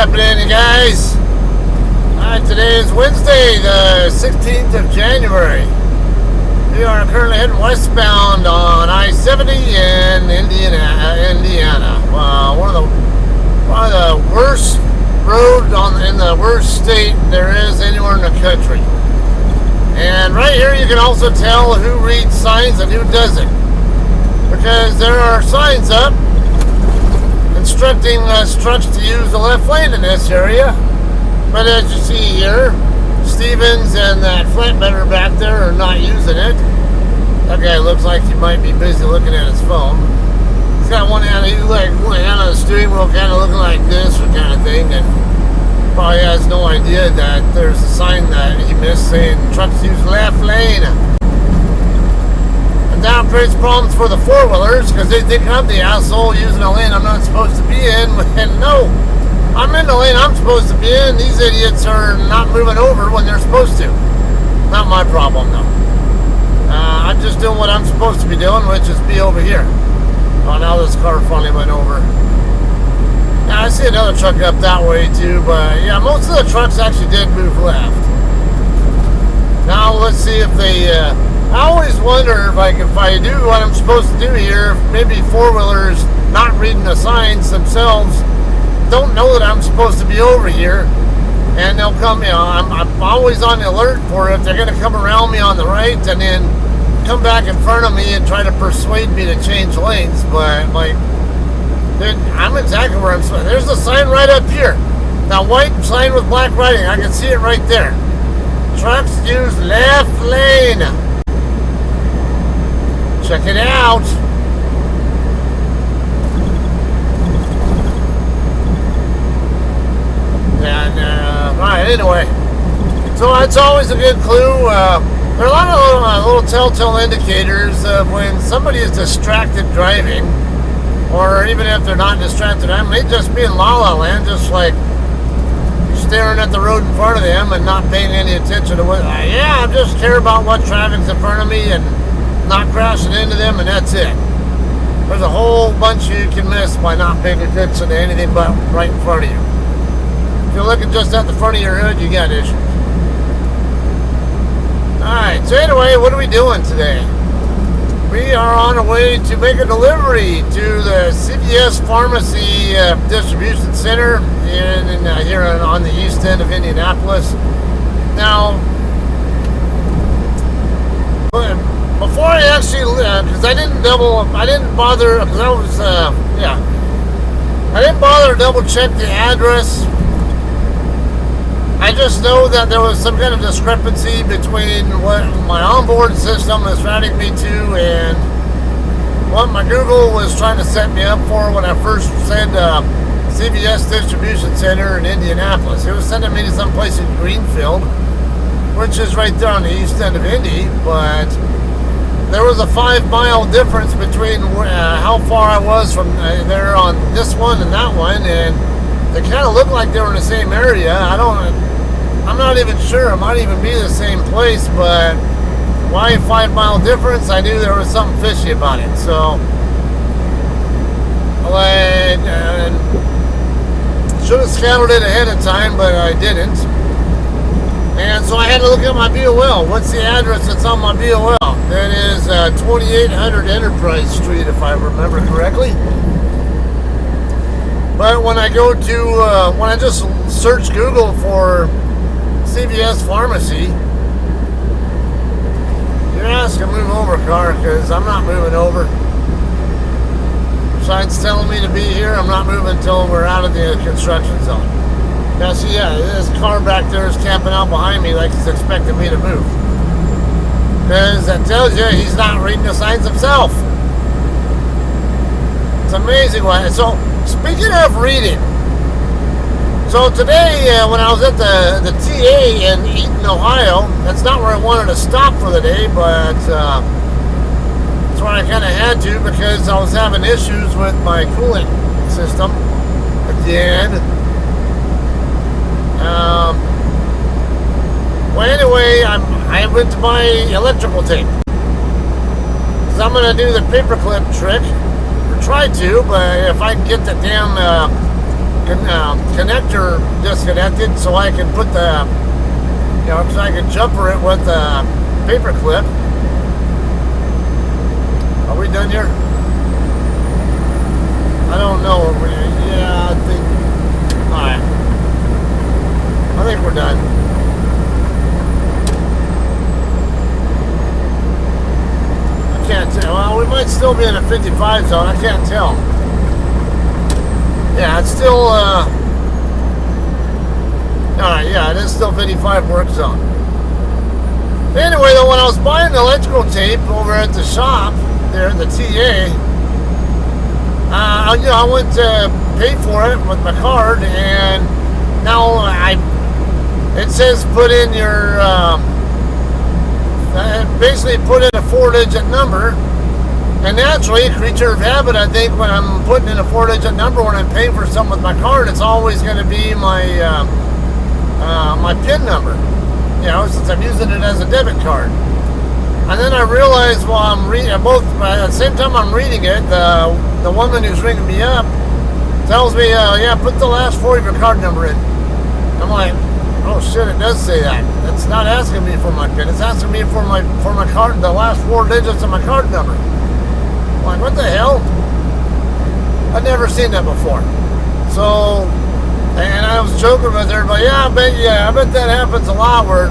happening, you guys? Alright, today is Wednesday, the 16th of January. We are currently heading westbound on I-70 in Indiana. One of the worst roads in the worst state there is anywhere in the country. And right here you can also tell who reads signs and who doesn't. Because there are signs up instructing trucks to use the left lane in this area. But as you see here, Stevens and that flatbedder back there are not using it. That guy looks like he might be busy looking at his phone. He's got one hand, he's like one hand on the steering wheel, kind of looking like this or kind of thing, and probably has no idea that there's a sign that he missed saying trucks use left lane. And that creates problems for the four-wheelers because they think I'm the asshole using a lane I'm not supposed to be in. And no, I'm in the lane I'm supposed to be in. These idiots are not moving over when they're supposed to. Not my problem, though. I'm just doing what I'm supposed to be doing, which is be over here. Oh, now this car finally went over. Now, I see another truck up that way, too, but yeah, most of the trucks actually did move left. Now, let's see if they... I always wonder if I do what I'm supposed to do here, maybe four-wheelers not reading the signs themselves don't know that I'm supposed to be over here, and they'll come, I'm always on the alert for if they're going to come around me on the right and then come back in front of me and try to persuade me to change lanes. But like, I'm exactly where I'm supposed to. There's a sign right up here. Now, white sign with black writing, I can see it right there. Trucks use left lane. Check it out. And, alright, anyway. So that's always a good clue. There are a lot of little telltale indicators of when somebody is distracted driving, or even if they're not distracted, I may just be in La La Land, just like staring at the road in front of them and not paying any attention to what, I just care about what traffic's in front of me and not crashing into them, and that's it. There's a whole bunch you can miss by not paying attention to anything but right in front of you. If you're looking just at the front of your hood, you got issues. Alright, so anyway, what are we doing today? We are on our way to make a delivery to the CVS Pharmacy Distribution Center here on the east end of Indianapolis. Now, before I actually, because I didn't bother to double check the address. I just know that there was some kind of discrepancy between what my onboard system is routing me to and what my Google was trying to set me up for when I first said CVS Distribution Center in Indianapolis. It was sending me to some place in Greenfield, which is right there on the east end of Indy, but there was a 5-mile difference between how far I was from there on this one and that one, and they kind of looked like they were in the same area. I'm not even sure. It might even be the same place, but why a 5-mile difference? I knew there was something fishy about it. So, I should have scouted it ahead of time, but I didn't. And so I had to look at my BOL. What's the address that's on my BOL? That is 2800 Enterprise Street, if I remember correctly. But when I go to, when I just search Google for CVS Pharmacy, you're asking to move over, car, because I'm not moving over. Sign's telling me to be here. I'm not moving until we're out of the construction zone. Now, see, this car back there is camping out behind me like he's expecting me to move. Because that tells you he's not reading the signs himself. It's amazing why. So, speaking of reading, so today when I was at the TA in Eaton, Ohio, that's not where I wanted to stop for the day, but that's where I kind of had to because I was having issues with my cooling system again. Well, anyway, I went to buy electrical tape because I'm going to do the paperclip trick. Try to, but if I can get the damn connector disconnected so I can put the, so I can jumper it with the paper clip. Are we done here? I don't know. Yeah, I think. Alright. I think we're done. I can't tell. Well, we might still be in a 55 zone. I can't tell. Yeah, it's still. Alright, yeah, it is still 55 work zone. Anyway, though, when I was buying the electrical tape over at the shop, there, the TA, I went to pay for it with my card, and now it says put in your, basically put in a 4-digit number, and naturally, creature of habit, I think when I'm putting in a 4-digit number when I'm paying for something with my card, it's always going to be my, my PIN number, since I'm using it as a debit card. And then I realized while I'm reading, at the same time I'm reading it, the woman who's ringing me up tells me, yeah, put the last 4 of your card number in. I'm like, oh shit, it does say that. It's not asking me for my PIN. It's asking me for my card, the last 4 digits of my card number. I'm like, what the hell? I've never seen that before. So, and I was joking with her, but I bet that happens a lot where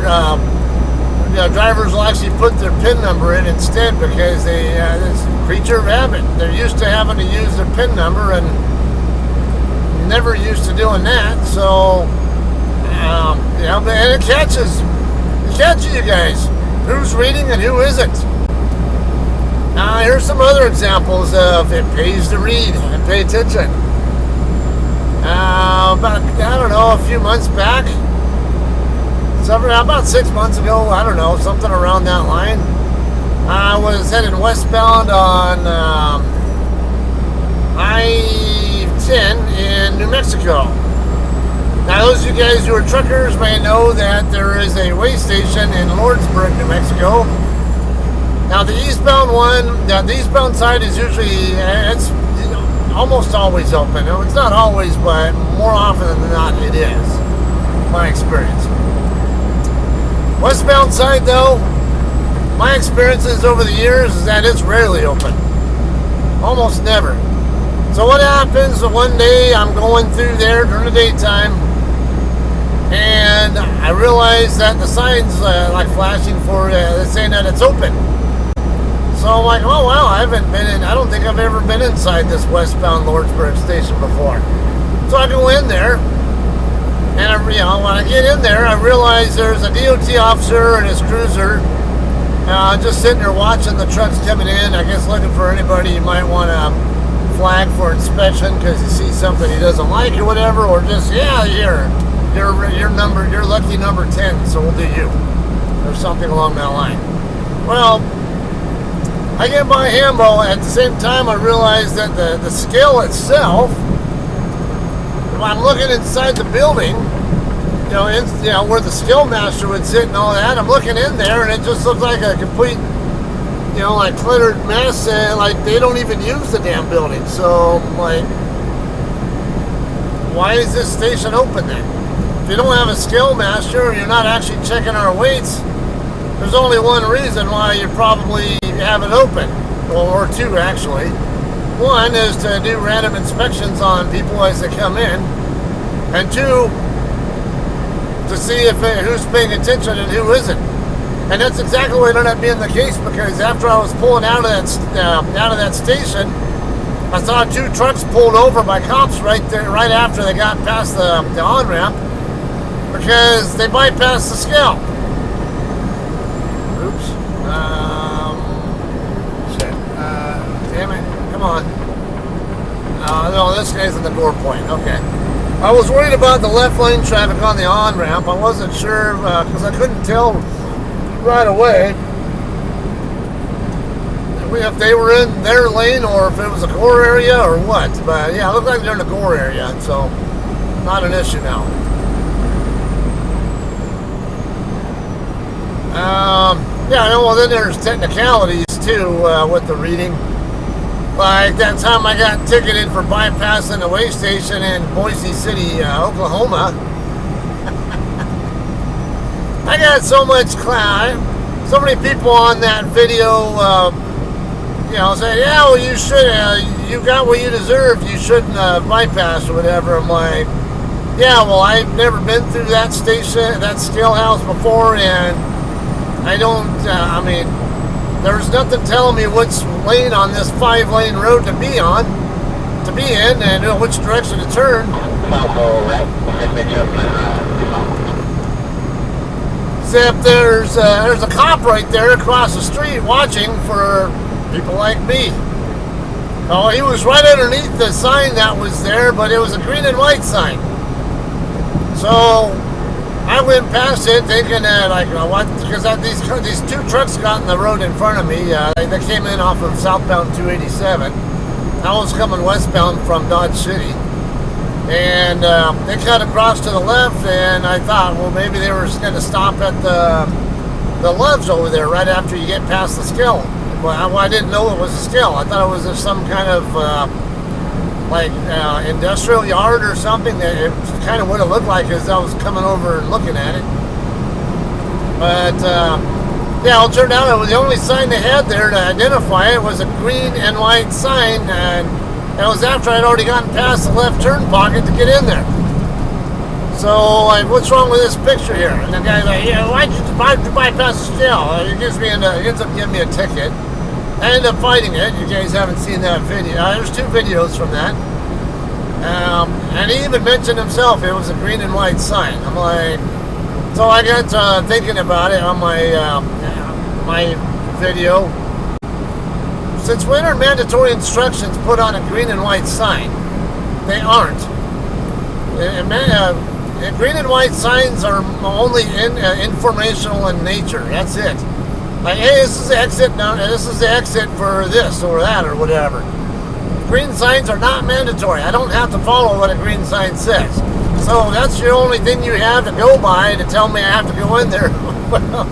drivers will actually put their PIN number in instead because it's a creature of habit. They're used to having to use their PIN number and never used to doing that. So, and it catches you guys. Who's reading and who isn't? Here's some other examples of it pays to read and pay attention. About, a few months back, about 6 months ago, I don't know, something around that line, I was heading westbound on I-10 in New Mexico. Now, those of you guys who are truckers may know that there is a weigh station in Lordsburg, New Mexico. Now, the eastbound side is usually, it's almost always open. It's not always, but more often than not, it is. My experience. Westbound side, though, my experiences over the years is that it's rarely open. Almost never. So what happens, one day I'm going through there during the daytime, and I realize that the sign's like flashing for saying that it's open. So I'm like, oh wow, I don't think I've ever been inside this westbound Lordsburg station before. So I go in there, and when I get in there, I realize there's a DOT officer and his cruiser just sitting there watching the trucks coming in, I guess looking for anybody you might want to flag for inspection because you see something he doesn't like or whatever, or just, yeah, you're lucky number 10, so we'll do you, or something along that line. Well, I get by Hambo. At the same time, I realize that the scale itself, when I'm looking inside the building, where the scale master would sit and all that, I'm looking in there and it just looks like a complete, like cluttered mess, and like they don't even use the damn building. So, like, why is this station open then? If you don't have a scale master or you're not actually checking our weights, there's only one reason why you probably have it open, or two actually. One is to do random inspections on people as they come in, and two, to see who's paying attention and who isn't. And that's exactly what ended up being the case, because after I was pulling out of that station, I saw 2 trucks pulled over by cops right there, right after they got past the on-ramp, because they bypassed the scale. Oops. Shit. Damn it. Come on. No, this guy's in the door point. Okay. I was worried about the left lane traffic on the on-ramp. I wasn't sure, because I couldn't tell right away if they were in their lane or if it was a gore area or what. But yeah, it looked like they're in the gore area, so not an issue now. Yeah, well, then there's technicalities too with the reading. Like that time I got ticketed for bypassing the way station in Boise City, Oklahoma. I got so much so many people on that video, say, yeah, well, you should, you got what you deserved. You shouldn't bypass or whatever. I'm like, yeah, well, I've never been through that station, that scale house before, and I don't, there's nothing telling me which lane on this 5-lane road to be in, and which direction to turn. Except there's a cop right there across the street watching for people like me. Oh, he was right underneath the sign that was there, but it was a green and white sign. So I went past it thinking that, because these two trucks got in the road in front of me. They came in off of southbound 287. I was coming westbound from Dodge City. And they cut across to the left, and I thought, well, maybe they were just going to stop at the Loves over there right after you get past the Skill. Well, I didn't know it was a Skill. I thought it was some kind of industrial yard or something. That it kind of would have looked like as I was coming over and looking at it. But yeah, it turned out it was the only sign they had there to identify it was a green and white sign, and it was after I'd already gotten past the left turn pocket to get in there. So, like, what's wrong with this picture here? And the guy's like, yeah, why'd you bypass the scale? He ends up giving me a ticket. I ended up fighting it. You guys haven't seen that video. There's 2 videos from that. And he even mentioned himself it was a green and white sign. I'm like, so I got thinking about it on my video. Since when are mandatory instructions put on a green and white sign? They aren't. Green and white signs are only informational in nature. That's it. Like, hey, this is the exit. No, this is the exit for this or that or whatever. Green signs are not mandatory. I don't have to follow what a green sign says. So that's your only thing you have to go by to tell me I have to go in there. Well,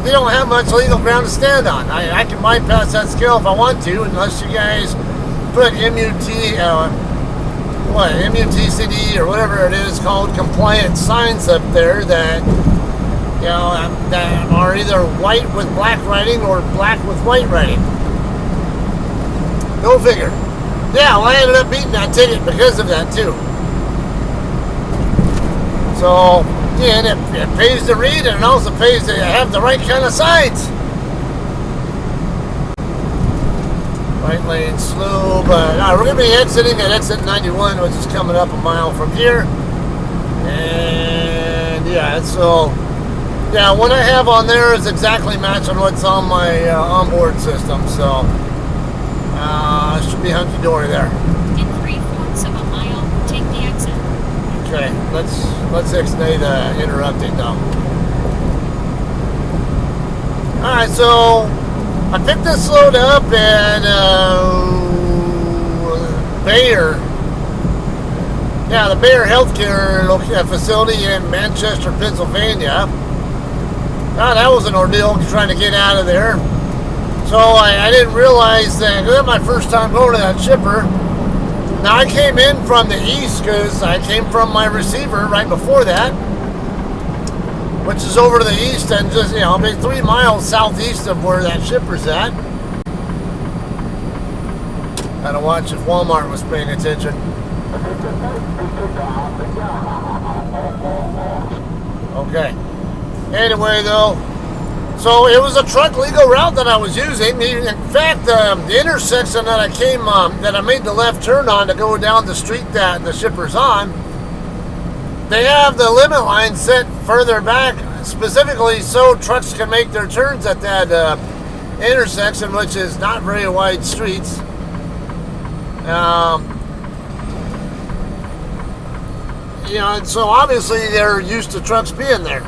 we don't have much legal ground to stand on. I can bypass that scale if I want to, unless you guys put MUTCD or whatever it is called compliant signs up there that that are either white with black writing or black with white writing. Go figure. Yeah, well, I ended up beating that ticket because of that too. So, yeah, it pays to read, and it also pays to have the right kind of signs. Right lane slow, but we're going to be exiting at exit 91, which is coming up a mile from here. And yeah, so yeah, what I have on there is exactly matching what's on my onboard system, so it should be hunky-dory there. In 3/4 of a mile, take the exit. Okay, let's ixnay the interrupting though. Alright, so I picked this load up at Bayer. Yeah, the Bayer Healthcare facility in Manchester, Pennsylvania. Oh, that was an ordeal trying to get out of there. So I didn't realize that. This is my first time going to that shipper. Now I came in from the east because I came from my receiver right before that, which is over to the east and just, maybe 3 miles southeast of where that shipper's at. Gotta watch if Walmart was paying attention. Okay. Anyway, though, so it was a truck legal route that I was using. In fact, the intersection that that I made the left turn on to go down the street that the shipper's on, they have the limit line set further back, specifically so trucks can make their turns at that intersection, which is not very wide streets. And so obviously they're used to trucks being there.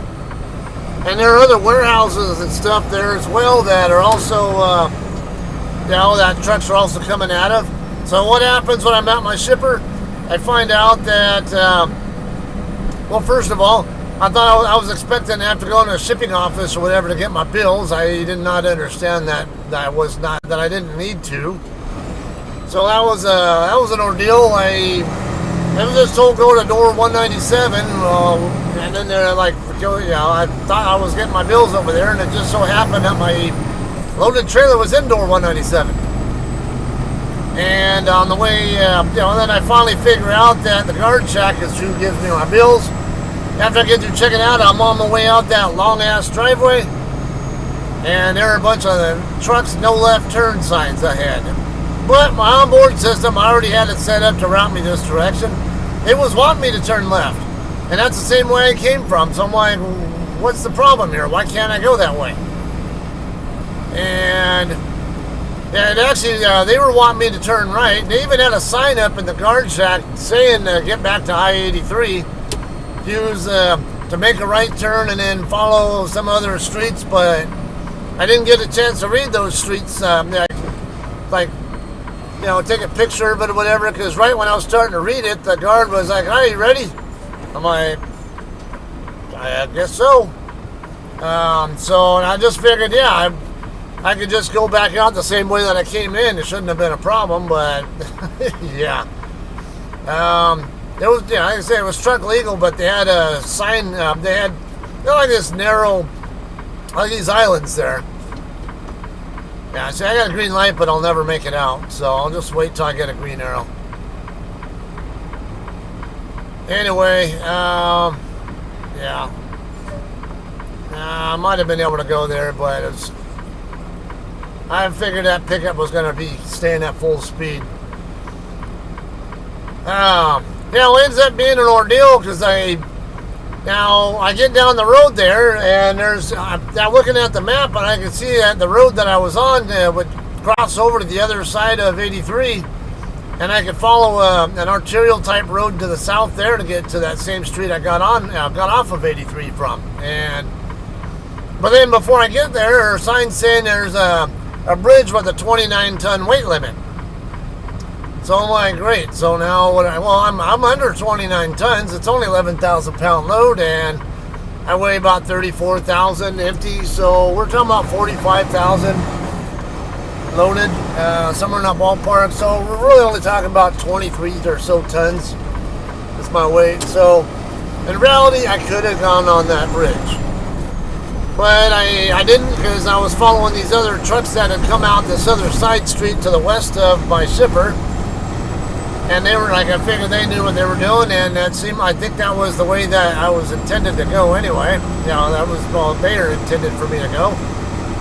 And there are other warehouses and stuff there as well that are also, that trucks are also coming out of. So what happens when I'm at my shipper? I find out that, well, first of all, I thought I was expecting to have to go into a shipping office or whatever to get my bills. I did not understand that I didn't need to. So that was an ordeal. I was just told go to door 197, and then they're like, I thought I was getting my bills over there, and it just so happened that my loaded trailer was in door 197. And on the way, then I finally figure out that the guard shack is who gives me my bills. After I get through checking out, I'm on my way out that long-ass driveway, and there are a bunch of trucks, no left turn signs ahead. But my onboard system, I already had it set up to route me this direction. It was wanting me to turn left, and that's the same way I came from. So I'm like, what's the problem here? Why can't I go that way? And actually, they were wanting me to turn right. They even had a sign up in the guard shack saying get back to I-83. Use to make a right turn and then follow some other streets, but I didn't get a chance to read those streets. Take a picture of it or whatever, because right when I was starting to read it, the guard was like, "Are you ready?" I'm like, "I guess so." So I just figured, I could just go back out the same way that I came in. It shouldn't have been a problem, but yeah. It was, like I say, it was truck legal, but they had a sign. They're like this narrow, like these islands there. Yeah, see, I got a green light, but I'll never make it out, so I'll just wait till I get a green arrow. Anyway, yeah. I might have been able to go there, but I figured that pickup was going to be staying at full speed. It ends up being an ordeal because I get down the road there, and I'm looking at the map, and I can see that the road that I was on would cross over to the other side of 83, and I could follow an arterial type road to the south there to get to that same street I got off of 83 from. But then before I get there, there are signs saying there's a bridge with a 29-ton weight limit. So I'm like, great. So now I'm under 29 tons. It's only 11,000 pound load, and I weigh about 34,000 empty. So we're talking about 45,000 loaded, somewhere in that ballpark. So we're really only talking about 23 or so tons. That's my weight. So in reality, I could have gone on that bridge, but I didn't, because I was following these other trucks that had come out this other side street to the west of my shipper. And they were like, I figured they knew what they were doing, and I think that was the way that I was intended to go anyway. That was, they were intended for me to go.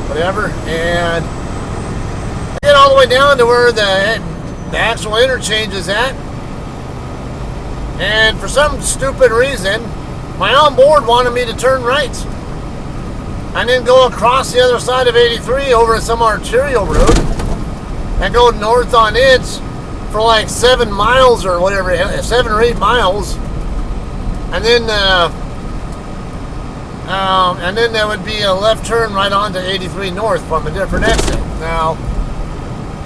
Whatever. And I get all the way down to where the actual interchange is at. And for some stupid reason, my onboard wanted me to turn right. And then go across the other side of 83 over some arterial road and go north on it for like 7 miles or whatever, 7 or 8 miles, and then there would be a left turn right onto 83 North from a different exit. Now,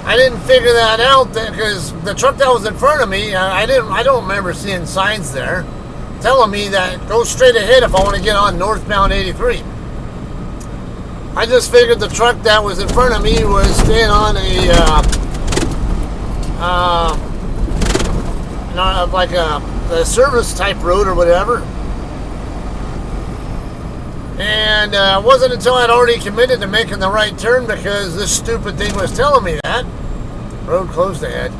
I didn't figure that out because the truck that was in front of me, I don't remember seeing signs there telling me that go straight ahead if I want to get on northbound 83. I just figured the truck that was in front of me was staying on a service type road or whatever. And it wasn't until I'd already committed to making the right turn, because this stupid thing was telling me that road closed ahead,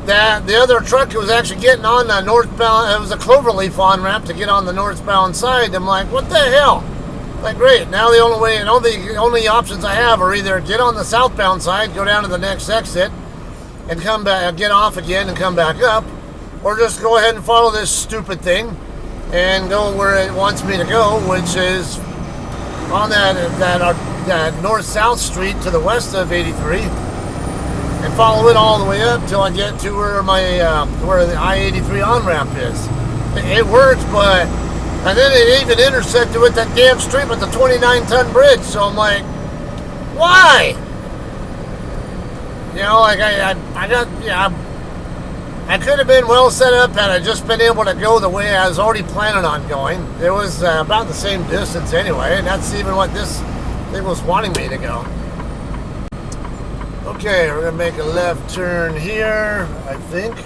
that the other truck was actually getting on the northbound. It was a cloverleaf on ramp to get on the northbound side. I'm like, what the hell? Like, great, now the only options I have are either get on the southbound side, go down to the next exit, and come back, get off again and come back up, or just go ahead and follow this stupid thing and go where it wants me to go, which is on that north-south street to the west of 83, and follow it all the way up till I get to where where the I-83 on-ramp is. It worked, but... And then it even intersected with that damn street with the 29-ton bridge. So I'm like, why? I could have been well set up had I just been able to go the way I was already planning on going. It was about the same distance anyway, and that's even what this thing was wanting me to go. Okay, we're gonna make a left turn here, I think.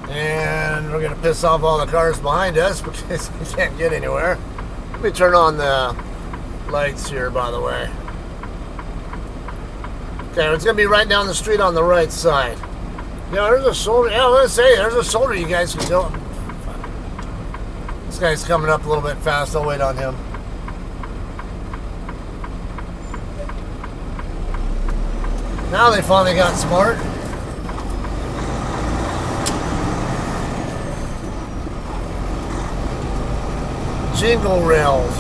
And we're gonna piss off all the cars behind us because we can't get anywhere. Let me turn on the lights here, by the way. Okay, it's gonna be right down the street on the right side. Yeah, there's a shoulder. Yeah, let's say there's a shoulder you guys can go. This guy's coming up a little bit fast. I'll wait on him. Now they finally got smart. Jingle rails.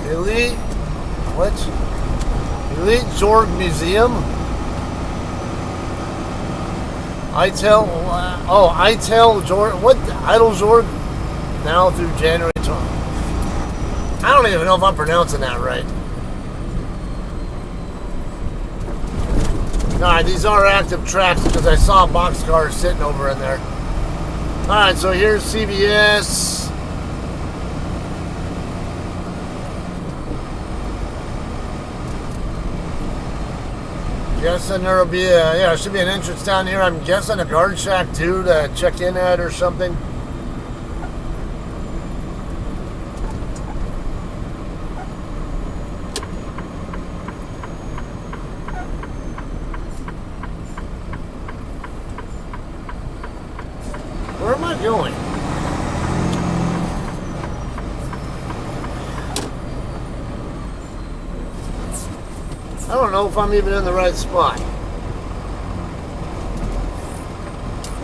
Elite. What? Elite Jorg Museum. Itel. Oh, Itel Jorg. What? Idle Jorg. Now through January 12th. I don't even know if I'm pronouncing that right. Alright, these are active tracks because I saw boxcars sitting over in there. Alright, so here's CVS. Guessing there'll be a, yeah, there should be an entrance down here. I'm guessing a guard shack too to check in at or something. Where am I going? I don't know if I'm even in the right spot.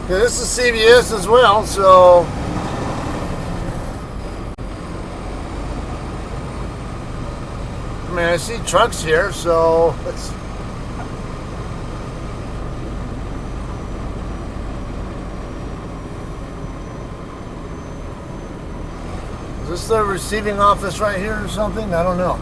Okay, this is CVS as well, so I mean, I see trucks here, so let's. Is this the receiving office right here or something? I don't know.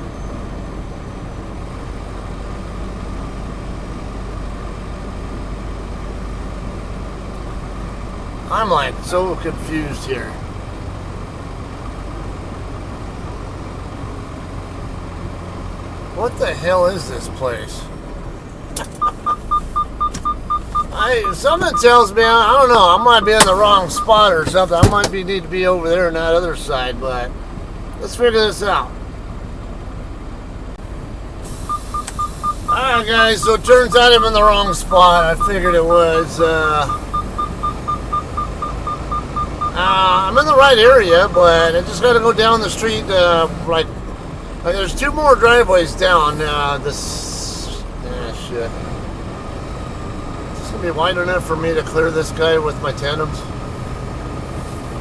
I'm like so confused here. What the hell is this place? Something tells me, I don't know, I might be in the wrong spot or something. I might need to be over there on that other side, but let's figure this out. Alright guys, so it turns out I'm in the wrong spot. I figured it was. I'm in the right area, but I just got to go down the street. Like there's two more driveways down. Shit. It's gonna be wide enough for me to clear this guy with my tandems.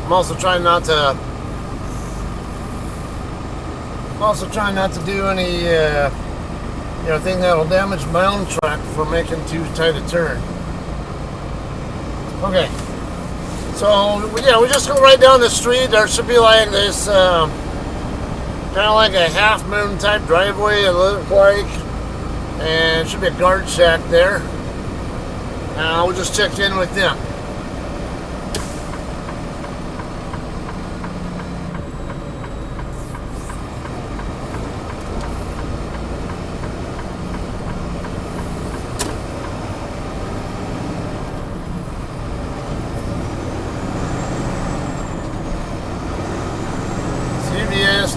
I'm also trying not to. Do any, thing that'll damage my own truck for making too tight a turn. Okay. So, yeah, we just go right down the street. There should be like this, kind of like a half moon type driveway, it looks like. And should be a guard shack there. We'll just check in with them.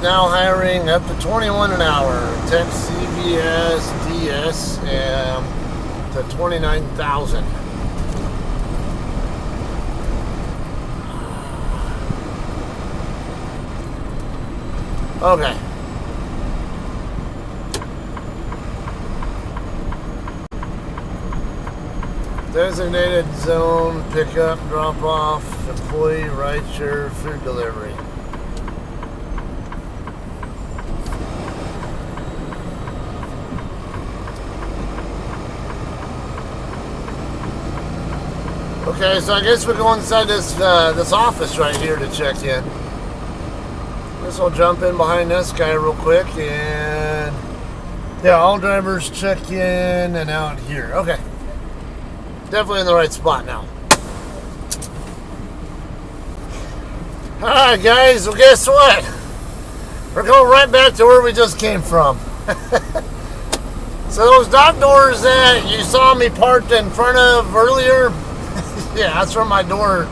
Now hiring up to 21 an hour. Text CVS DS to 29,000. Okay. Designated zone, pickup, drop off, employee, rideshare, food delivery. Okay, so I guess we go inside this office right here to check in. Guess I'll jump in behind this guy real quick, and yeah, all drivers check in and out here. Okay, definitely in the right spot now. All right, guys. Well, guess what? We're going right back to where we just came from. So those dock doors that you saw me parked in front of earlier, yeah, that's where my dock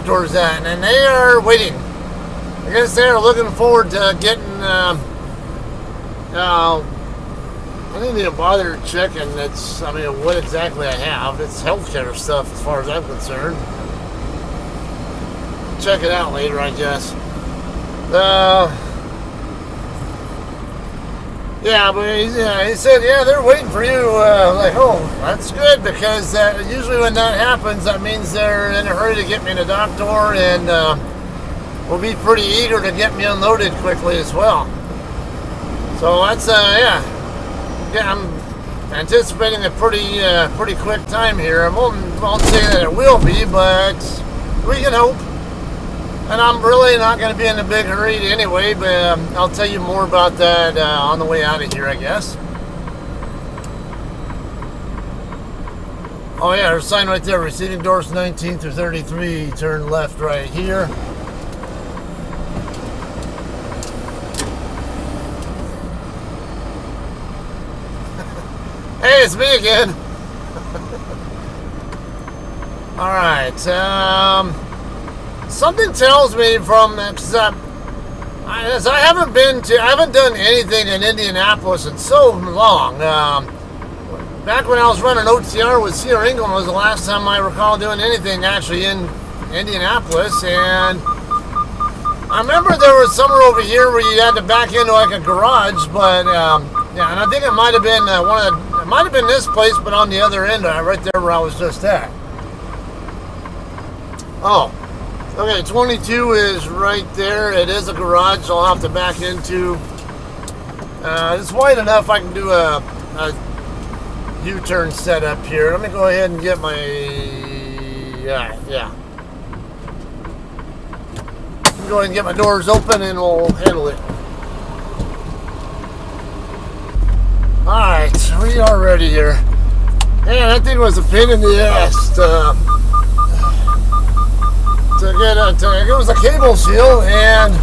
door is at, and they are waiting. I guess they are looking forward to getting. I didn't even bother checking. What exactly I have. It's healthcare stuff, as far as I'm concerned. Check it out later, I guess. Yeah, but he said, yeah, they're waiting for you. Like, oh, that's good, because usually when that happens, that means they're in a hurry to get me in a dock door, and will be pretty eager to get me unloaded quickly as well. So that's, yeah, I'm anticipating a pretty quick time here. I won't say that it will be, but we can hope. And I'm really not going to be in a big hurry anyway, but I'll tell you more about that on the way out of here, I guess. Oh yeah, there's a sign right there, receiving doors 19 through 33, turn left right here. Hey, it's me again. All right. Something tells me from I haven't done anything in Indianapolis in so long. Back when I was running OTR with CR England was the last time I recall doing anything actually in Indianapolis, and I remember there was somewhere over here where you had to back into like a garage, but yeah, and I think it might have been it might have been this place, but on the other end, right there where I was just at. Oh, okay, 22 is right there. It is a garage I'll have to back into. It's wide enough I can do a U-turn setup here. Let me go ahead and get my, yeah. Go ahead and get my doors open and we'll handle it. Alright, we are ready here. Man, that thing was a pain in the ass it was a cable seal, and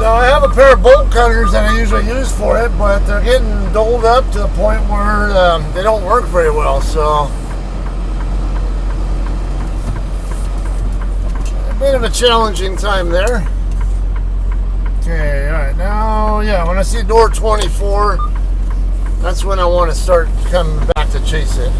I have a pair of bolt cutters that I usually use for it, but they're getting doled up to the point where they don't work very well, so a bit of a challenging time there. Okay, alright, now, yeah, when I see door 24, that's when I want to start coming back to chase it.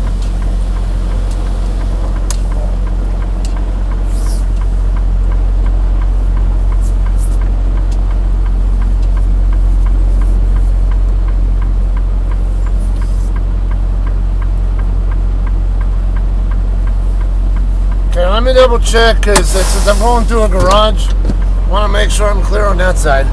Okay, let me double check, because since I'm going through a garage, I want to make sure I'm clear on that side.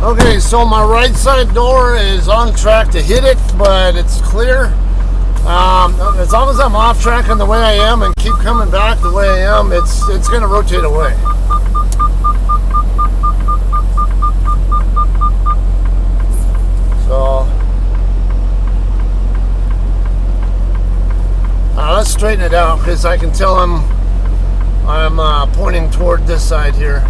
Okay, so my right side door is on track to hit it, but it's clear. As long as I'm off track in the way I am and keep coming back the way I am, it's going to rotate away. So let's straighten it out, because I can tell I'm pointing toward this side here.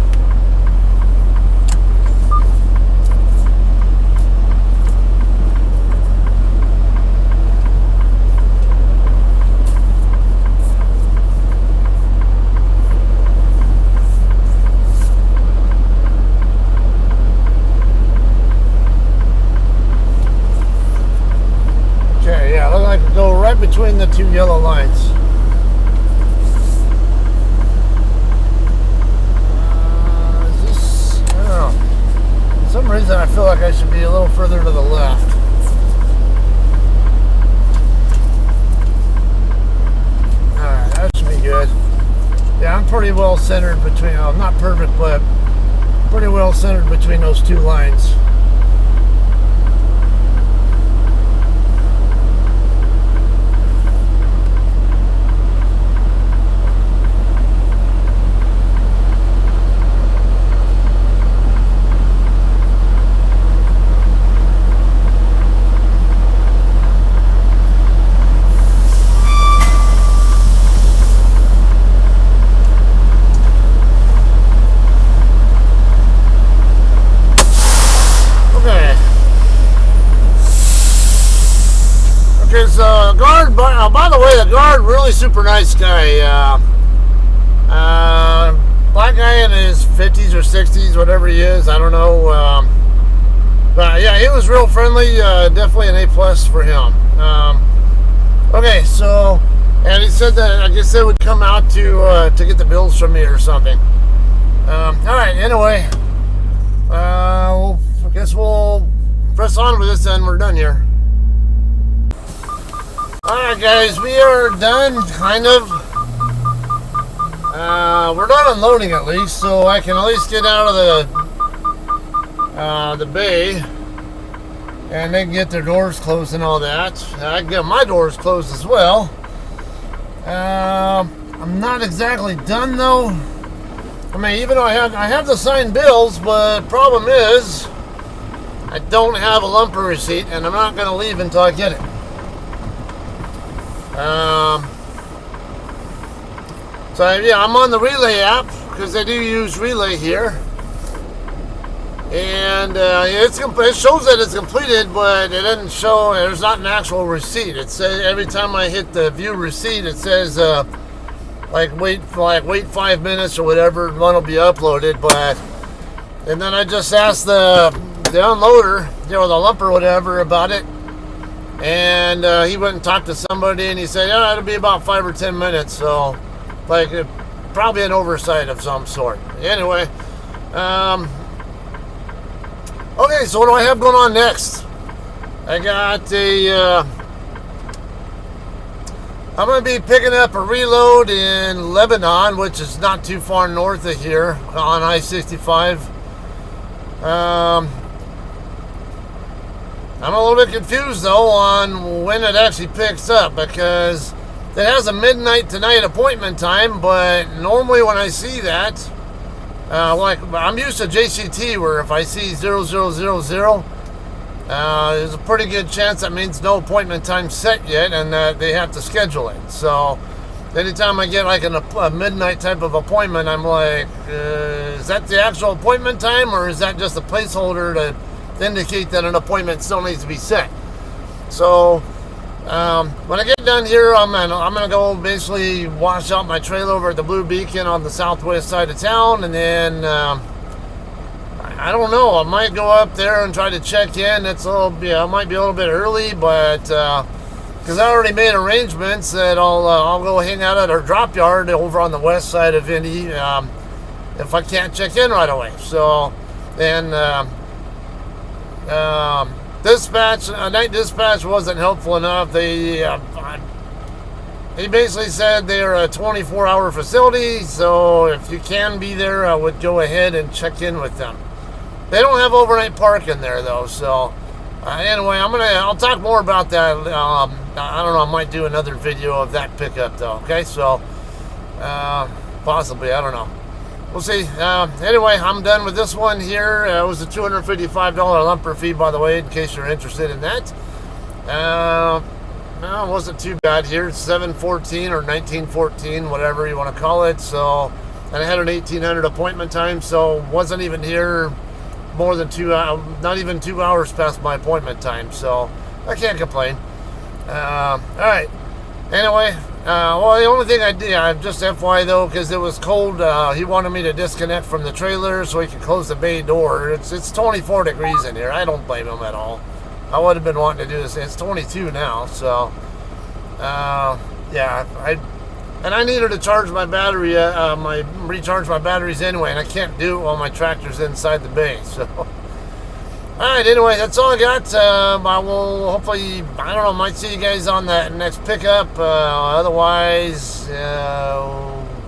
Between the two yellow lines. Is this, I don't know. For some reason I feel like I should be a little further to the left. Alright, that should be good. Yeah, I'm pretty well centered between, not perfect, but pretty well centered between those two lines. really super nice guy. Black guy in his 50s or 60s, whatever he is, I don't know. But yeah, he was real friendly. Definitely an A+ for him. Okay, so, and he said that I guess they would come out to get the bills from me or something. All right. Anyway, I guess we'll press on with this, and we're done here. All right, guys, we are done, kind of. We're done unloading at least, so I can at least get out of the bay, and they can get their doors closed and all that. I can get my doors closed as well. I'm not exactly done though. I mean, even though I have the signed bills, but problem is I don't have a lumper receipt, and I'm not going to leave until I get it. So yeah, I'm on the Relay app because they do use Relay here, and it shows that it's completed, but it doesn't show. There's not an actual receipt. It says every time I hit the view receipt, it says wait 5 minutes or whatever, one will be uploaded. And then I just asked the unloader, the lumper, whatever, about it. And he went and talked to somebody, and he said, yeah, it'll be about 5 or 10 minutes. So, probably an oversight of some sort. Anyway, okay, so what do I have going on next? I got I'm going to be picking up a reload in Lebanon, which is not too far north of here on I-65. I'm a little bit confused though on when it actually picks up, because it has a midnight tonight appointment time, but normally when I see that, I'm used to JCT where if I see 0000, there's a pretty good chance that means no appointment time set yet, and that they have to schedule it. So anytime I get like a midnight type of appointment, I'm like, is that the actual appointment time, or is that just a placeholder to indicate that an appointment still needs to be set? So when I get done here, I'm gonna go basically wash out my trailer over at the Blue Beacon on the southwest side of town, and then I don't know, I might go up there and try to check in. It might be a little bit early, but because I already made arrangements that I'll go hang out at our drop yard over on the west side of Indy if I can't check in right away. So then night dispatch wasn't helpful enough. He basically said they're a 24-hour facility, so if you can be there, I would go ahead and check in with them. They don't have overnight parking there though, so anyway, I'll talk more about that. I don't know, I might do another video of that pickup though. Okay, so possibly, I don't know. We'll see. Anyway, I'm done with this one here. It was a $255 lumper fee, by the way, in case you're interested in that. No, it wasn't too bad here. It's 714 or 1914, whatever you want to call it. So, and I had an 1800 appointment time, so wasn't even here more than 2 hours, not even 2 hours past my appointment time. So I can't complain. All right. Anyway. Well, the only thing I did, just FYI though, because it was cold, he wanted me to disconnect from the trailer so he could close the bay door. It's 24 degrees in here. I don't blame him at all. I would have been wanting to do this. It's 22 now, so yeah. I needed to charge my battery, recharge my batteries anyway, and I can't do it while my tractor's inside the bay. So. Alright, anyway, that's all I got. I will hopefully, I don't know, might see you guys on that next pickup. Otherwise,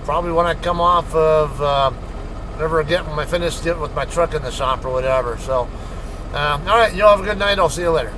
probably when I come off of whenever I get when I finish with my truck in the shop or whatever. So, alright, you all have a good night. I'll see you later.